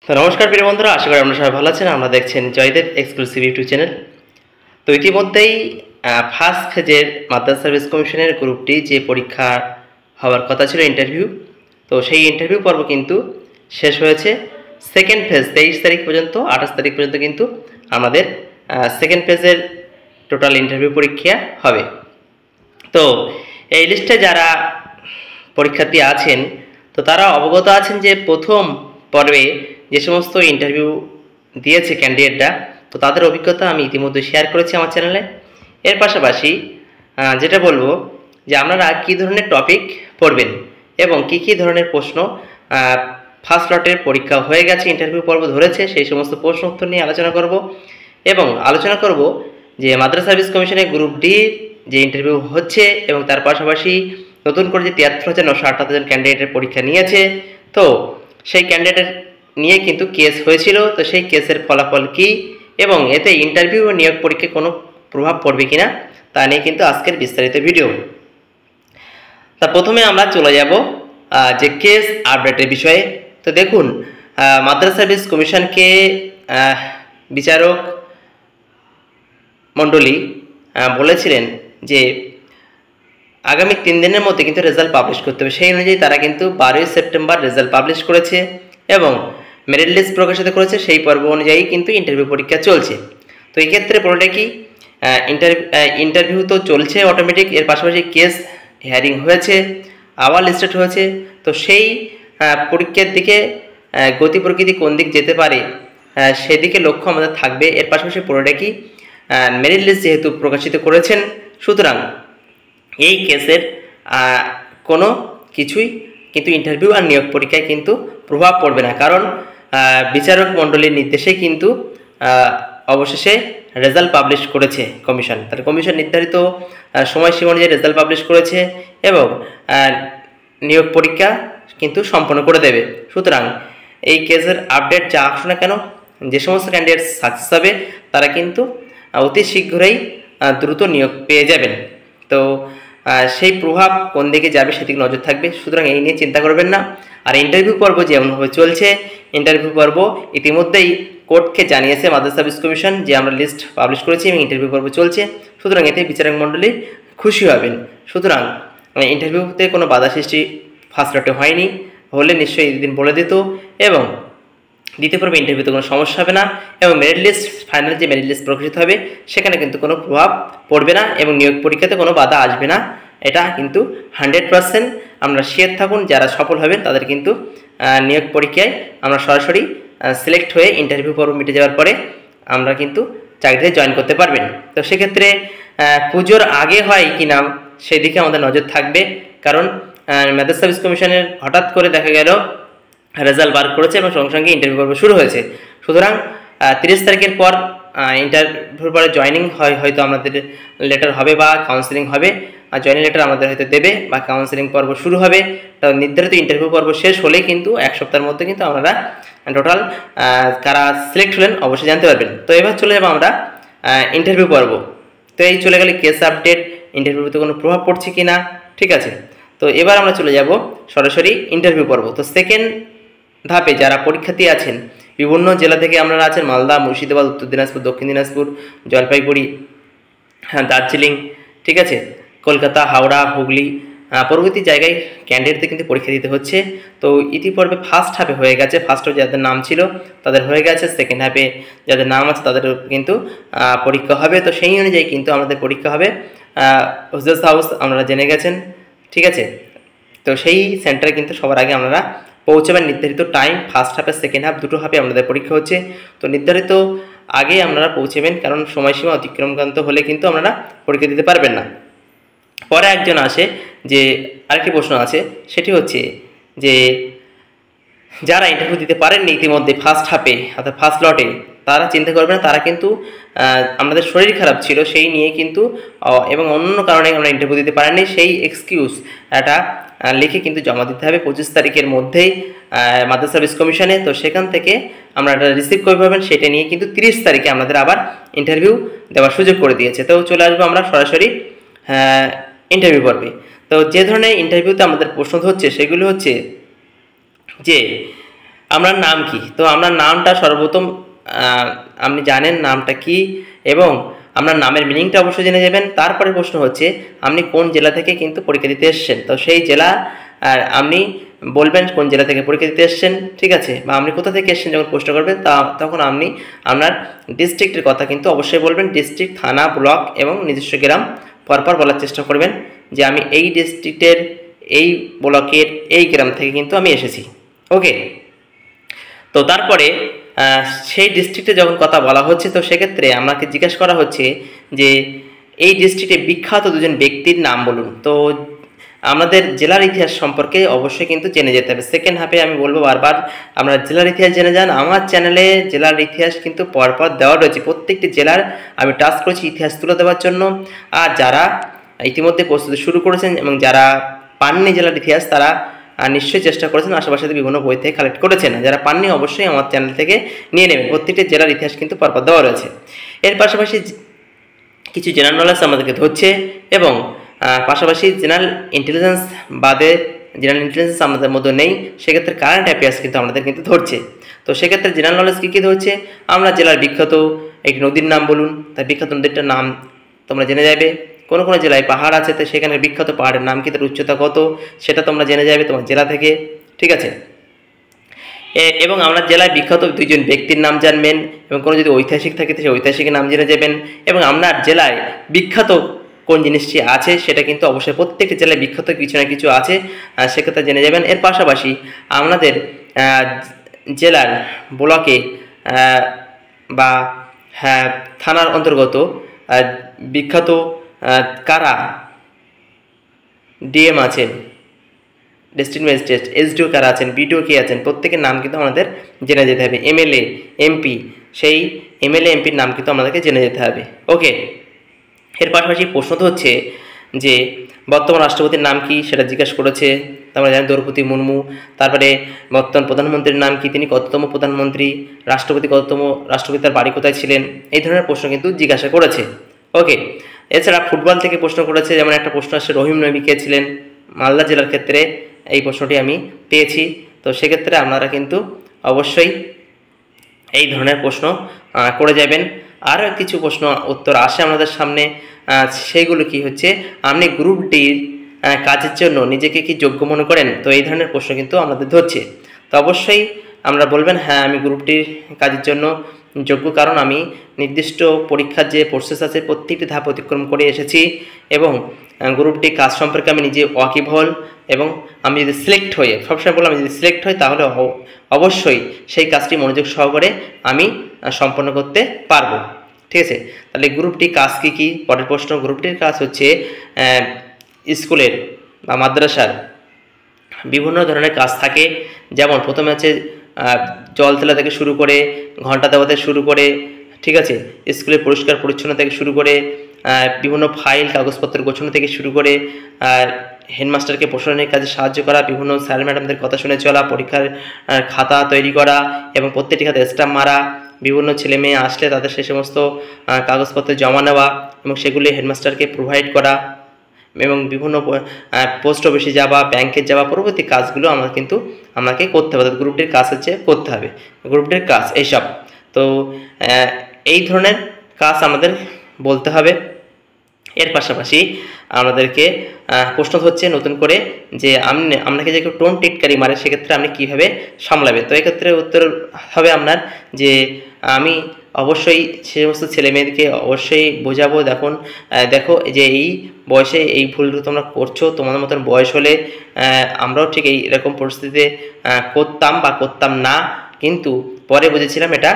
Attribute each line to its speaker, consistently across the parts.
Speaker 1: তো নমস্কার প্রিয় বন্ধুরা, আশা করি আপনারা সবাই ভালো আছেন। আমরা দেখছেন জয়দেব এক্সক্লুসিভ ইউটিউব চ্যানেল। তো ইতিমধ্যেই ফার্স্ট ফেজের মাদ্রাসা সার্ভিস কমিশনের গ্রুপটি যে পরীক্ষা হওয়ার কথা ছিল ইন্টারভিউ, তো সেই ইন্টারভিউ পর্ব কিন্তু শেষ হয়েছে। সেকেন্ড ফেজ 23 তারিখ পর্যন্ত 28 তারিখ পর্যন্ত কিন্তু আমাদের সেকেন্ড ফেজের টোটাল ইন্টারভিউ পরীক্ষা হবে। তো এই লিস্টে যারা পরীক্ষার্থী আছেন, তো তারা অবগত আছেন যে প্রথম পর্বে যে সমস্ত ইন্টারভিউ দিয়েছে ক্যান্ডিডেটরা, তো তাদের অভিজ্ঞতা আমি ইতিমধ্যে শেয়ার করেছি আমার চ্যানেলে। এর পাশাপাশি যেটা বলবো যে আপনারা কী ধরনের টপিক পড়বেন এবং কী ধরনের প্রশ্ন ফার্স্ট লটের পরীক্ষা হয়ে গেছে, ইন্টারভিউ পর্ব ধরেছে, সেই সমস্ত প্রশ্ন উত্তর নিয়ে আলোচনা করব। এবং আলোচনা করব যে মাদ্রাসা সার্ভিস কমিশনের গ্রুপ ডির যে ইন্টারভিউ হচ্ছে এবং তার পাশাপাশি নতুন করে যে 73,958 জন ক্যান্ডিডেটের পরীক্ষা নিয়েছে, তো সেই ক্যান্ডিডেট নিয়ে কিন্তু কেস হয়েছিল। তো সেই কেসের ফলাফল কি এবং এতে ইন্টারভিউ ও নিয়োগ পরীক্ষায় কোনো প্রভাব পড়বে কিনা তা নিয়ে কিন্তু আজকের বিস্তারিত ভিডিও। তা প্রথমে আমরা চলে যাব যে কেস আপডেটের বিষয়ে। তো দেখুন, মাদ্রাসা সার্ভিস কমিশনকে বিচারক মণ্ডলী বলেছিলেন যে আগামী 3 দিনের মধ্যে কিন্তু রেজাল্ট পাবলিশ করতে হবে। সেই অনুযায়ী তারা কিন্তু 12ই সেপ্টেম্বর রেজাল্ট পাবলিশ করেছে এবং মেরিট লিস্ট প্রকাশিত করেছে। সেই পর্ব অনুযায়ী কিন্তু ইন্টারভিউ পরীক্ষা চলছে। তো এই ক্ষেত্রে পুরোটা কি ইন্টারভিউ তো চলছে অটোমেটিক, এর পাশাপাশি কেস হিয়ারিং হয়েছে, আবার লিস্টেড হয়েছে। তো সেই পরীক্ষার দিকে গতি প্রকৃতি কোন দিক যেতে পারে সেদিকে লক্ষ্য আমাদের থাকবে। এর পাশাপাশি পুরোটা কি মেরিট লিস্ট যেহেতু প্রকাশিত করেছেন, সুতরাং এই কেসের কোনো কিছুই কিন্তু ইন্টারভিউ আর নিয়োগ পরীক্ষায় কিন্তু প্রভাব পড়বে না, কারণ বিচারক মণ্ডলীর নির্দেশে কিন্তু অবশেষে রেজাল্ট পাবলিশ করেছে কমিশন। তার কমিশন নির্ধারিত সময়সীমা অনুযায়ী রেজাল্ট পাবলিশ করেছে এবং নিয়োগ পরীক্ষা কিন্তু সম্পন্ন করে দেবে। সুতরাং এই কেসের আপডেট যা আসুক না কেন, যে সমস্ত ক্যান্ডিডেট সাকসেস হবে তারা কিন্তু অতি শীঘ্রই দ্রুত নিয়োগ পেয়ে যাবেন। তো সেই প্রভাব কোন দিকে যাবে সেদিকে নজর থাকবে, সুতরাং এই নিয়ে চিন্তা করবেন না। আর ইন্টারভিউ পর্ব যেমনভাবে চলছে, ইন্টারভিউ পর্ব ইতিমধ্যেই কোর্টকে জানিয়েছে মাদ্রাসা সার্ভিস কমিশন যে আমরা লিস্ট পাবলিশ করেছি এবং ইন্টারভিউ পর্ব চলছে, সুতরাং এতে বিচারক মণ্ডলী খুশি হবেন। সুতরাং ইন্টারভিউতে কোনো বাধা সৃষ্টি ফার্স্ট লটে হয়নি, হলে নিশ্চয়ই এই দিন বলে দিত এবং দ্বিতীয় পর্বে ইন্টারভিউতে কোনো সমস্যা হবে না এবং মেরিট লিস্ট ফাইনাল যে মেরিট লিস্ট প্রকাশিত হবে সেখানে কিন্তু কোনো প্রভাব পড়বে না এবং নিয়োগ পরীক্ষাতে কোনো বাধা আসবে না। এটা কিন্তু 100% আমরা শিওর থাকুন। যারা সফল হবেন তাদের কিন্তু নিয়োগ পরীক্ষায় আমরা সরাসরি সিলেক্ট হয়ে ইন্টারভিউ পর্ব মিটে যাওয়ার পরে আমরা কিন্তু চাকরিতে জয়েন করতে পারবেন। তো সেক্ষেত্রে পুজোর আগে হয় কি না সেদিকে আমাদের নজর থাকবে, কারণ মাদ্রাসা সার্ভিস কমিশনের হঠাৎ করে দেখা গেল রেজাল্ট বার করেছে এবং সঙ্গে সঙ্গে ইন্টারভিউ পর্ব শুরু হয়েছে। সুতরাং 30 তারিখের পর ইন্টারভিউ পরে জয়নিং হয়তো আমাদের লেটার হবে বা কাউন্সেলিং হবে, আর জয়নিং লেটার আমাদের হয়তো দেবে বা কাউন্সেলিং পর্ব শুরু হবে। তো নির্ধারিত ইন্টারভিউ পর্ব শেষ হলেই কিন্তু 1 সপ্তাহের মধ্যে কিন্তু আপনারা টোটাল কারা সিলেক্ট হলেন অবশ্যই জানতে পারবেন। তো এবার চলে যাবো আমরা ইন্টারভিউ পর্ব। তো এই চলে গেলে কেস আপডেট, ইন্টারভিউতে কোনো প্রভাব পড়ছে কি না, ঠিক আছে। তো এবার আমরা চলে যাব সরাসরি ইন্টারভিউ পর্ব। তো সেকেন্ড ধাপে যারা পরীক্ষার্থী আছেন, বিভিন্ন জেলা থেকে আপনারা আছেন, মালদা, মুর্শিদাবাদ, উত্তর দিনাজপুর, দক্ষিণ দিনাজপুর, জলপাইগুড়ি, দার্জিলিং, ঠিক আছে, কলকাতা, হাওড়া, হুগলি প্রভৃতি জায়গায় ক্যান্ডিডেটদের কিন্তু পরীক্ষা দিতে হচ্ছে। তো ইতিপূর্বে ফার্স্ট হাফে হয়ে গেছে, ফার্স্ট হাফে যাদের নাম ছিল তাদের হয়ে গেছে, সেকেন্ড হাফে যাদের নাম আছে তাদের কিন্তু পরীক্ষা হবে। তো সেই অনুযায়ী কিন্তু আমাদের পরীক্ষা হবে হোস্টেল হাউস, আপনারা জেনে গেছেন, ঠিক আছে। তো সেই সেন্টারে কিন্তু সবার আগে আপনারা পৌঁছাবেন নির্ধারিত টাইম, ফার্স্ট হাফে সেকেন্ড হাফ দুটো হাফে আমাদের পরীক্ষা হচ্ছে। তো নির্ধারিত আগে আপনারা পৌঁছাবেন, কারণ সময়সীমা অতিক্রমকান্ত হলে কিন্তু আপনারা পরীক্ষা দিতে পারবেন না। পরে একজন আসে যে আরেকটি প্রশ্ন আছে, সেটি হচ্ছে যে যারা ইন্টারভিউ দিতে পারেননি ইতিমধ্যে ফার্স্ট হাফে অর্থাৎ ফার্স্ট লটে, তারা চিন্তা করবেন, তারা কিন্তু আমাদের শরীর খারাপ ছিল সেই নিয়ে কিন্তু এবং অন্য কারণে আমরা ইন্টারভিউ দিতে পারিনি, সেই এক্সকিউজ একটা লিখে কিন্তু জমা দিতে হবে 25 তারিখের মধ্যেই মাদ্রাসা সার্ভিস কমিশনে। তো সেখান থেকে আমরা এটা রিসিভ করে পাবেন, সেটা নিয়ে কিন্তু 30 তারিখে আমাদের আবার ইন্টারভিউ দেওয়ার সুযোগ করে দিয়েছে। তো চলে আসবো আমরা সরাসরি ইন্টারভিউ পর্বে। তো যে ধরনের ইন্টারভিউতে আমাদের প্রশ্ন হচ্ছে সেগুলো হচ্ছে যে আপনার নাম কি? তো আপনার নামটা সর্বপ্রথম আপনি জানেন নামটা কি, এবং আপনার নামের মিনিংটা অবশ্যই জেনে যাবেন। তারপরে প্রশ্ন হচ্ছে আপনি কোন জেলা থেকে কিন্তু পরীক্ষা দিতে এসেছেন, তো সেই জেলা আপনি বলবেন কোন জেলা থেকে পরীক্ষা দিতে এসেছেন, ঠিক আছে, বা আপনি কোথা থেকে এসেছেন যখন প্রশ্ন করবেন তখন আপনি আপনার ডিস্ট্রিক্টের কথা কিন্তু অবশ্যই বলবেন। ডিস্ট্রিক্ট, থানা, ব্লক এবং নিজস্ব গ্রাম পরপর বলার চেষ্টা করবেন যে আমি এই ডিস্ট্রিক্টের, এই ব্লকের, এই গ্রাম থেকে কিন্তু আমি এসেছি। ওকে, তো তারপরে সেই ডিস্ট্রিক্টে যখন কথা বলা হচ্ছে, তো সেক্ষেত্রে আমাকে জিজ্ঞাসা করা হচ্ছে যে এই ডিস্ট্রিক্টে বিখ্যাত দুজন ব্যক্তির নাম বলুন। তো আমাদের জেলার ইতিহাস সম্পর্কে অবশ্যই কিন্তু জেনে যেতে হবে। সেকেন্ড হাফে আমি বলবো বারবার আমরা জেলার ইতিহাস জেনে যান। আমার চ্যানেলে জেলার ইতিহাস কিন্তু পরপর দেওয়া রয়েছে, প্রত্যেকটি জেলার আমি টাচ করেছি ইতিহাস তুলে দেওয়ার জন্য। আর যারা ইতিমধ্যে প্রস্তুতি শুরু করেছেন এবং যারা পাননি জেলার ইতিহাস, তারা নিশ্চয়ই চেষ্টা করেছেন, আশেপাশে বিভিন্ন বই থেকে কালেক্ট করেছেন। যারা পাননি অবশ্যই আমার চ্যানেল থেকে নিয়ে নেবেন, প্রত্যেকটি জেলার ইতিহাস কিন্তু পরপর দেওয়া রয়েছে। এর পাশাপাশি কিছু জেনারেল নলেজ আমাদেরকে ধরছে, এবং পাশাপাশি জেনারেল ইন্টেলিজেন্স বাদে, জেনারেল ইন্টেলিজেন্স আমাদের মধ্যে নেই, সেক্ষেত্রে কারেন্ট অ্যাফেয়ার্স কিন্তু আমাদের কিন্তু ধরছে। তো সেক্ষেত্রে জেনারেল নলেজ কী কী ধরছে, আমরা জেলার বিখ্যাত একটি নদীর নাম বলুন, তার বিখ্যাত নদীটার নাম তোমরা জেনে যাবে। কোনো কোনো জেলায় পাহাড় আছে, তো সেখানে বিখ্যাত পাহাড়ের নাম কি, তার উচ্চতা কত, সেটা তোমরা জেনে যাবে তোমার জেলা থেকে, ঠিক আছে। এবং আমরা জেলায় বিখ্যাত দুইজন ব্যক্তির নাম জানবেন, এবং কোনো যদি ঐতিহাসিক থাকে সেই ঐতিহাসিকের নাম জেনে যাবেন, এবং আপনার জেলায় বিখ্যাত কোন জিনিসটি আছে সেটা কিন্তু অবশ্যই প্রত্যেকটি জেলায় বিখ্যাত কিছু না কিছু আছে, সেক্ষেত্রে জেনে যাবেন। এর পাশাপাশি আমাদের জেলার ব্লকে বা থানার অন্তর্গত বিখ্যাত কারা ডিএম আছেন, ডিস্ট্রিক্ট ম্যাজিস্ট্রেট, এসডিও কারা আছেন, বিডিও কে আছেন, প্রত্যেকের নাম কিন্তু আমাদের জেনে যেতে হবে। এমএলএ, এমপি, সেই এমএলএ এমপির নাম কিন্তু আমাদেরকে জেনে যেতে হবে। ওকে, এর পাশাপাশি প্রশ্ন তো হচ্ছে যে বর্তমান রাষ্ট্রপতির নাম কি সেটা জিজ্ঞাসা করেছে। আমরা জানি দ্রৌপদী মুর্মু। তারপরে বর্তমান প্রধানমন্ত্রীর নাম কি, তিনি কততম প্রধানমন্ত্রী, রাষ্ট্রপতি কততম, রাষ্ট্রপতি তার বাড়ি কোথায় ছিলেন, এই ধরনের প্রশ্ন কিন্তু জিজ্ঞাসা করেছে। ওকে, এছাড়া ফুটবল থেকে প্রশ্ন করেছে, যেমন একটা প্রশ্ন আসছে রহিম নবী কে ছিলেন, মালদা জেলার ক্ষেত্রে এই প্রশ্নটি আমি পেয়েছি। তো সেক্ষেত্রে আপনারা কিন্তু অবশ্যই এই ধরনের প্রশ্ন করে যাবেন। আরও কিছু প্রশ্ন উত্তর আসে আমাদের সামনে, সেইগুলো কি হচ্ছে, আপনি গ্রুপ ডির কাজের জন্য নিজেকে কি যোগ্য মনে করেন, তো এই ধরনের প্রশ্ন কিন্তু আমাদের ধরছে। তো অবশ্যই আমরা বলবেন হ্যাঁ আমি গ্রুপ ডির কাজের জন্য যোগ্য, কারণ আমি নির্দিষ্ট পরীক্ষার যে প্রসেস আছে প্রত্যেকটি ধাপ অতিক্রম করে এসেছি, এবং গ্রুপ ডি কাজ সম্পর্কে আমি নিজে ওয়াকিবহল, এবং আমি যদি সিলেক্ট হই, সবসময় বললাম আমি যদি সিলেক্ট হই তাহলে অবশ্যই সেই কাজটি মনোযোগ সহকারে আমি সম্পন্ন করতে পারবো, ঠিক আছে। তাহলে গ্রুপ ডি কাজ কী কী, পরের প্রশ্ন, গ্রুপ ডির কাজ হচ্ছে স্কুলের বা মাদ্রাসার বিভিন্ন ধরনের কাজ থাকে। যেমন প্রথমে আছে জল তোলা থেকে শুরু করে, ঘন্টা দেওয়া থেকে শুরু করে, ঠিক আছে, স্কুলের পরিষ্কার পরিচ্ছন্ন থেকে শুরু করে, বিভিন্ন ফাইল কাগজপত্র গোছানো থেকে শুরু করে, হেডমাস্টারকে প্রশাসনিক কাজে সাহায্য করা, বিভিন্ন স্যার ম্যাডামদের কথা শুনে চলা, পরীক্ষার খাতা তৈরি করা এবং প্রত্যেকটি খাতে স্ট্যাম্প মারা, বিভিন্ন ছেলে মেয়ে আসলে তাদের সেই সমস্ত কাগজপত্র জমা নেওয়া এবং সেগুলি হেডমাস্টারকে প্রোভাইড করা, এবং বিভিন্ন পোস্ট অফিসে যাওয়া, ব্যাংকে যাওয়া, পরবর্তী কাজগুলো আমাকে করতে হবে। গ্রুপ ডির কাজ হচ্ছে করতে হবে, গ্রুপ ডির কাজ এইসব। তো এই ধরনের কাজ আমাদের বলতে হবে। এর পাশাপাশি আমাদেরকে প্রশ্ন হচ্ছে নতুন করে যে আপনাকে যে কেউ টোন টিটকারি মারে সেক্ষেত্রে আপনি কীভাবে সামলাবে। তো এক্ষেত্রে উত্তর হবে আপনার যে আমি অবশ্যই সে সমস্ত ছেলেমেয়েদেরকে অবশ্যই বোঝাবো, দেখো যে এই বয়সে এই ভুলগুলো তোমরা করছো, তোমাদের মতন বয়স হলে আমরাও ঠিক এরকম পরিস্থিতিতে করতাম বা করতাম না, কিন্তু পরে বুঝেছিলাম এটা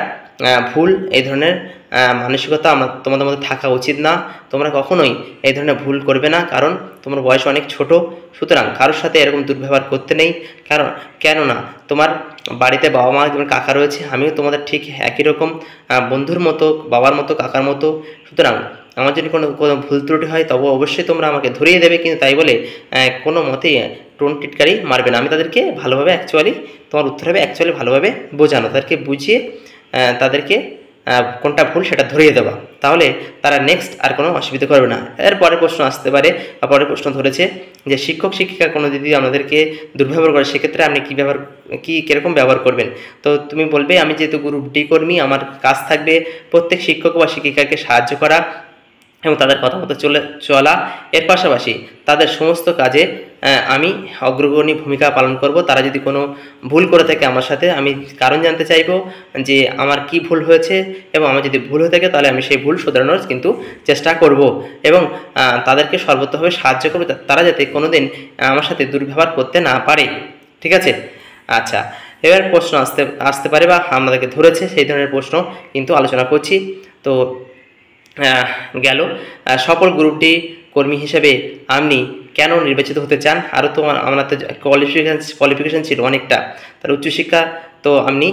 Speaker 1: ভুল। এই ধরনের মানসিকতা তোমাদের মধ্যে থাকা উচিত না। তোমরা কখনোই এই ধরনের ভুল করবে না, কারণ তোমার বয়স অনেক ছোট। সুতরাং কারোর সাথে এরকম দুর্ব্যবহার করতে নেই। কেননা তোমার বাড়িতে বাবা মা যেমন কাকা রয়েছে, আমিও তোমাদের ঠিক একই রকম বন্ধুর মতো, বাবার মতো, কাকার মতো। সুতরাং আমার যদি কোনো ভুল ত্রুটি হয় তবে অবশ্যই তোমরা আমাকে ধরিয়ে দেবে, কিন্তু তাই বলে কোনো মতেই টোন টিটকারি মারবে না। আমি তাদেরকে ভালোভাবে তোমার উত্তর হবে ভালোভাবে বোঝানো, তাদেরকে বুঝিয়ে তাদেরকে কোনটা ভুল সেটা ধরিয়ে দেওয়া, তাহলে তারা নেক্সট আর কোনো অসুবিধা করবে না। এর পরের প্রশ্ন আসতে পারে, বা পরের প্রশ্ন ধরেছে যে শিক্ষক শিক্ষিকা কোনো যদি আমাদেরকে দুর্ব্যবহার করে সেক্ষেত্রে আপনি কীরকম ব্যবহার করবেন। তো তুমি বলবে আমি যেহেতু গ্রুপ ডি কর্মী, আমার কাজ থাকবে প্রত্যেক শিক্ষক বা শিক্ষিকাকে সাহায্য করা এবং তাদের কথা মতো চলা, এর পাশাপাশি তাদের সমস্ত কাজে আমি অগ্রগণী ভূমিকা পালন করব। তারা যদি কোনো ভুল করে থাকে আমার সাথে, আমি কারণ জানতে চাইব যে আমার কি ভুল হয়েছে, এবং আমার যদি ভুল হয়ে থাকে তাহলে আমি সেই ভুল শোধরানোর কিন্তু চেষ্টা করব, এবং তাদেরকে সর্বতভাবে সাহায্য করব তারা যাতে কোনোদিন আমার সাথে দুর্ব্যবহার করতে না পারে। ঠিক আছে, আচ্ছা, এবার প্রশ্ন আসতে পারে বা আমাদেরকে ধরেছে সেই ধরনের প্রশ্ন কিন্তু আলোচনা করছি। তো গেল সফল গ্রুপ ডি কর্মী হিসেবে আপনি কেন নির্বাচিত হতে চান। আরও তো আমার তো কোয়ালিফিকেশান ছিল অনেকটা, তার উচ্চশিক্ষা তো আপনি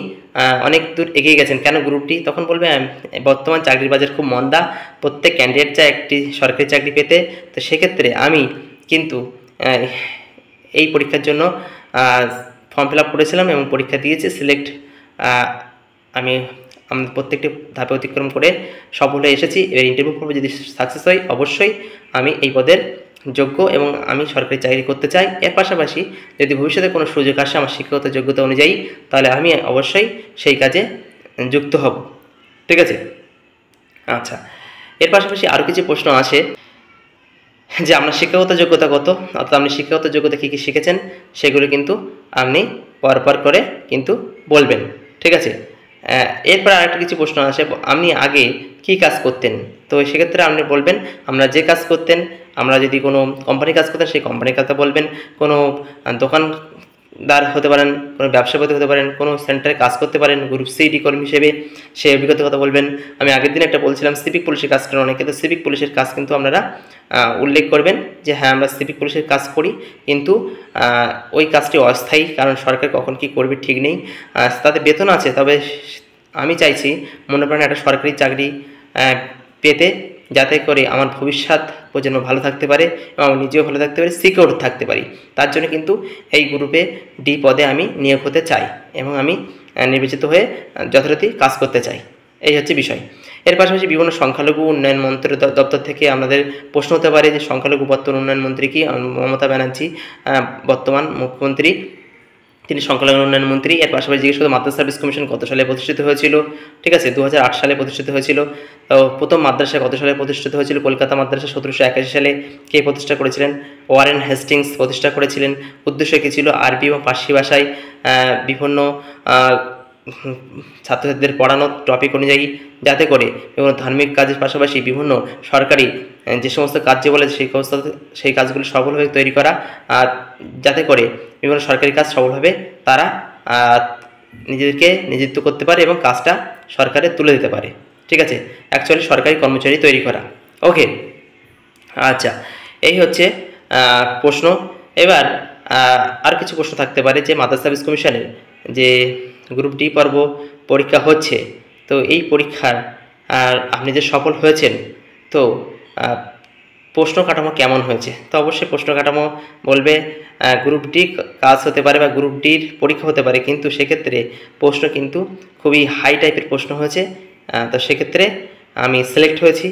Speaker 1: অনেক দূর এগিয়ে গেছেন, কেন গ্রুপ ডি? তখন বলবে বর্তমান চাকরির বাজার খুব মন্দা, প্রত্যেক ক্যান্ডিডেট চায় একটি সরকারি চাকরি পেতে। তো সেক্ষেত্রে আমি কিন্তু এই পরীক্ষার জন্য ফর্ম ফিল আপ করেছিলাম এবং পরীক্ষা দিয়েছি, সিলেক্ট আমি প্রত্যেকটি ধাপে অতিক্রম করে সফল হয়ে এসেছি। এবার ইন্টারভিউ পর্বে যদি সাকসেস হই অবশ্যই আমি এই পদের যোগ্য এবং আমি সরকারি চাকরি করতে চাই। এর পাশাপাশি যদি ভবিষ্যতে কোনো সুযোগ আসে আমার শিক্ষাগত যোগ্যতা অনুযায়ী, তাহলে আমি অবশ্যই সেই কাজে যুক্ত হব। ঠিক আছে, আচ্ছা, এর পাশাপাশি আরও কিছু প্রশ্ন আসে যে আপনার শিক্ষাগত যোগ্যতা কত, অর্থাৎ আপনি শিক্ষাগত যোগ্যতা কী কী শিখেছেন সেগুলো কিন্তু আপনি পরপর করে কিন্তু বলবেন। ঠিক আছে, এরপর আরেকটা কিছু প্রশ্ন আসে, আপনি আগে কী কাজ করতেন। তো সেক্ষেত্রে আপনি বলবেন আমরা যে কাজ করতেন, আমরা যদি কোনো কোম্পানির কাজ করতেন সেই কোম্পানির কথা বলবেন, কোনো দোকানদার হতে পারেন, কোনো ব্যবসাপতি হতে পারেন, কোনো সেন্টারে কাজ করতে পারেন গ্রুপ সি ডি কর্মী হিসেবে, সেই অভিজ্ঞতার কথা বলবেন। আমি আগের দিন একটা বলছিলাম সিভিক পুলিশের কাজ করেন অনেকে, তো সিভিক পুলিশের কাজ কিন্তু আপনারা উল্লেখ করবেন যে হ্যাঁ আমরা সিভিক পুলিশের কাজ করি, কিন্তু ওই কাজটি অস্থায়ী, কারণ সরকার কখন কি করবে ঠিক নেই। তাতে বেতন আছে, তবে আমি চাইছি মনে প্রাণে একটা সরকারি চাকরি পেতে, যাতে করে আমার ভবিষ্যৎ প্রজন্ম ভালো থাকতে পারে এবং আমি নিজেও ভালো থাকতে পারি, সিকিউর থাকতে পারি। তার জন্য কিন্তু এই গ্রুপে ডি পদে আমি নিয়োগ হতে চাই এবং আমি নির্বাচিত হয়ে যথারীতি কাজ করতে চাই। এই হচ্ছে বিষয়। এর পাশাপাশি বিভিন্ন সংখ্যালঘু উন্নয়ন মন্ত্রী দপ্তর থেকে আমাদের প্রশ্ন হতে পারে যে সংখ্যালঘু বর্তমান উন্নয়ন মন্ত্রী কি? মমতা ব্যানার্জি বর্তমান মুখ্যমন্ত্রী, তিনি সংখ্যালঘু উন্নয়ন মন্ত্রী। এর পাশাপাশি জিজ্ঞেস করতে মাদ্রাসা সার্ভিস কমিশন কত সালে প্রতিষ্ঠিত হয়েছিল। ঠিক আছে, 2008 সালে প্রতিষ্ঠিত হয়েছিল। তো প্রথম মাদ্রাসা কত সালে প্রতিষ্ঠিত হয়েছিল? কলকাতা মাদ্রাসা 1781 সালে কে প্রতিষ্ঠা করেছিলেন? ওয়ারেন হেস্টিংস প্রতিষ্ঠা করেছিলেন। উদ্দেশ্য কী ছিল? আরবি এবং ফার্সি ভাষায় বিভিন্ন ছাত্রছাত্রীদের পড়ানো টপিক অনুযায়ী, যাতে করে বিভিন্ন ধার্মিক কাজের পাশাপাশি বিভিন্ন সরকারি যে সমস্ত কাজ বলে সেই কাজগুলো সফলভাবে তৈরি করা, আর যাতে করে বিভিন্ন সরকারি কাজ সফলভাবে তারা নিজেদেরকে নিযুক্ত করতে পারে এবং কাজটা সরকারে তুলে দিতে পারে। ঠিক আছে, অ্যাকচুয়ালি সরকারি কর্মচারী তৈরি করা। ওকে, আচ্ছা, এই হচ্ছে প্রশ্ন। এবার আর কিছু প্রশ্ন থাকতে পারে যে মাদ্রাসা সার্ভিস কমিশনের যে গ্রুপ ডি পর্ব পরীক্ষা হচ্ছে, তো এই পরীক্ষার আপনি যে সফল হয়েছেন, তো প্রশ্ন কাঠামো কেমন হয়েছে? তো অবশ্যই প্রশ্ন কাঠামো বলবে গ্রুপ ডি কাজ হতে পারে বা গ্রুপ ডির পরীক্ষা হতে পারে, কিন্তু সেক্ষেত্রে প্রশ্ন কিন্তু খুবই হাই টাইপের প্রশ্ন হয়েছে। তো সেক্ষেত্রে আমি সিলেক্ট হয়েছি।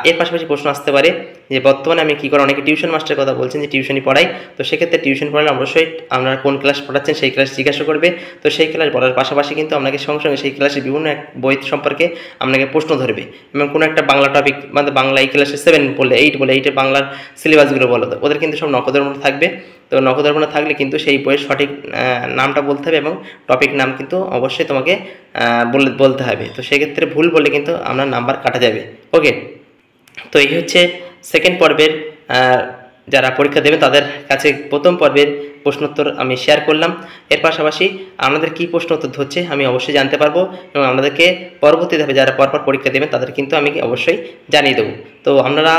Speaker 1: এর পাশাপাশি প্রশ্ন আসতে পারে যে বর্তমানে আমি কী করে, অনেকে টিউশন মাস্টারের কথা বলছেন যে টিউশনই পড়াই। তো সেক্ষেত্রে টিউশন পড়ালে অবশ্যই আপনারা কোন ক্লাস পড়াচ্ছেন সেই ক্লাস জিজ্ঞাসা করবে। তো সেই ক্লাস পড়ার পাশাপাশি কিন্তু আপনাকে সঙ্গে সঙ্গে সেই ক্লাসের বিভিন্ন বই সম্পর্কে আপনাকে প্রশ্ন ধরবে, এবং কোনো একটা বাংলা টপিক মানে বাংলা এই ক্লাসে 7 বলে 8 বলে 8-এর বাংলার সিলেবাসগুলো বলো, তো ওদের কিন্তু সব নখদর্পণে থাকবে। তো নখদর্পণে থাকলে কিন্তু সেই বইয়ের সঠিক নামটা বলতে হবে এবং টপিক নাম কিন্তু অবশ্যই তোমাকে বলতে হবে। তো সেক্ষেত্রে ভুল বললে কিন্তু আপনার নাম্বার কাটা যাবে। ওকে, তো এই হচ্ছে সেকেন্ড পর্বের যারা পরীক্ষা দেবেন তাদের কাছে প্রথম পর্বের প্রশ্নোত্তর আমি শেয়ার করলাম। এর পাশাপাশি আপনাদের কী প্রশ্নোত্তর ধরছে আমি অবশ্যই জানতে পারবো, এবং আপনাদেরকে পরবর্তী ধাপে যারা পরপর পরীক্ষা দেবেন তাদের কিন্তু আমি অবশ্যই জানিয়ে দেবো। তো আপনারা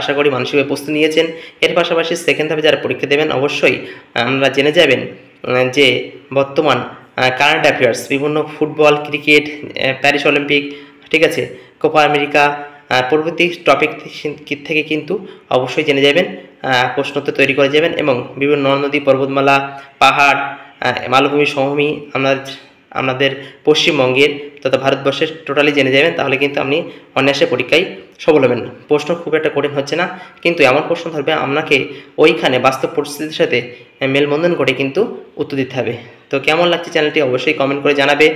Speaker 1: আশা করি মানসিকভাবে প্রস্তুতি নিয়েছেন। এর পাশাপাশি সেকেন্ড ধাপে যারা পরীক্ষা দেবেন অবশ্যই আপনারা জেনে যাবেন যে বর্তমান কারেন্ট অ্যাফেয়ার্স, বিভিন্ন ফুটবল, ক্রিকেট, প্যারিস অলিম্পিক, ঠিক আছে, কোপা আমেরিকা পরবর্তী টপিক থেকে কিন্তু অবশ্যই জেনে যাবেন, প্রশ্নোত্তর তৈরি করে যাবেন, এবং বিভিন্ন নদ নদী, পর্বতমালা, পাহাড়, মালভূমি, সমভূমি আমাদের পশ্চিমবঙ্গের তথা ভারতবর্ষের টোটালি জেনে যাবেন, তাহলে কিন্তু আপনি অনায়াসে পরীক্ষায় সফল হবেন না। প্রশ্ন খুব একটা কঠিন হচ্ছে না, কিন্তু এমন প্রশ্ন ধরবে আপনাকে ওইখানে বাস্তব পরিস্থিতির সাথে মেলবন্ধন করে কিন্তু উত্তর দিতে হবে। তো কেমন লাগছে চ্যানেলটি অবশ্যই কমেন্ট করে জানাবে।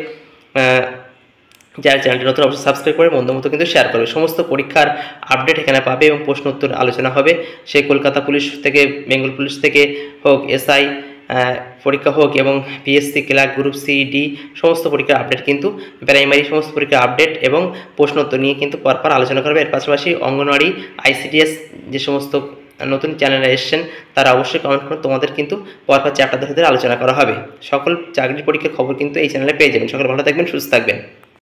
Speaker 1: যারা চ্যানেলটি নতুন অবশ্যই সাবস্ক্রাইব করে বন্ধুর মতো কিন্তু শেয়ার করবে। সমস্ত পরীক্ষার আপডেট এখানে পাবে এবং প্রশ্ন উত্তর আলোচনা হবে। সে কলকাতা পুলিশ থেকে, বেঙ্গল পুলিশ থেকে হোক, এসআই পরীক্ষা হোক এবং PSC clerk, group C D সমস্ত পরীক্ষার আপডেট কিন্তু, প্রাইমারি সমস্ত পরীক্ষার আপডেট এবং প্রশ্ন উত্তর নিয়ে কিন্তু পরপর আলোচনা করবে। এর পাশাপাশি অঙ্গনওয়াড়ি, আইসিডিএস যে সমস্ত নতুন চ্যানেলে এসেছেন তারা অবশ্যই কমেন্ট করুন, তোমাদের কিন্তু পরপর চ্যাপ্টার ধরে আলোচনা করা হবে। সকল চাকরির পরীক্ষার খবর কিন্তু এই চ্যানেলে পেয়ে যাবেন। সকলে ভালো থাকবেন, সুস্থ থাকবেন।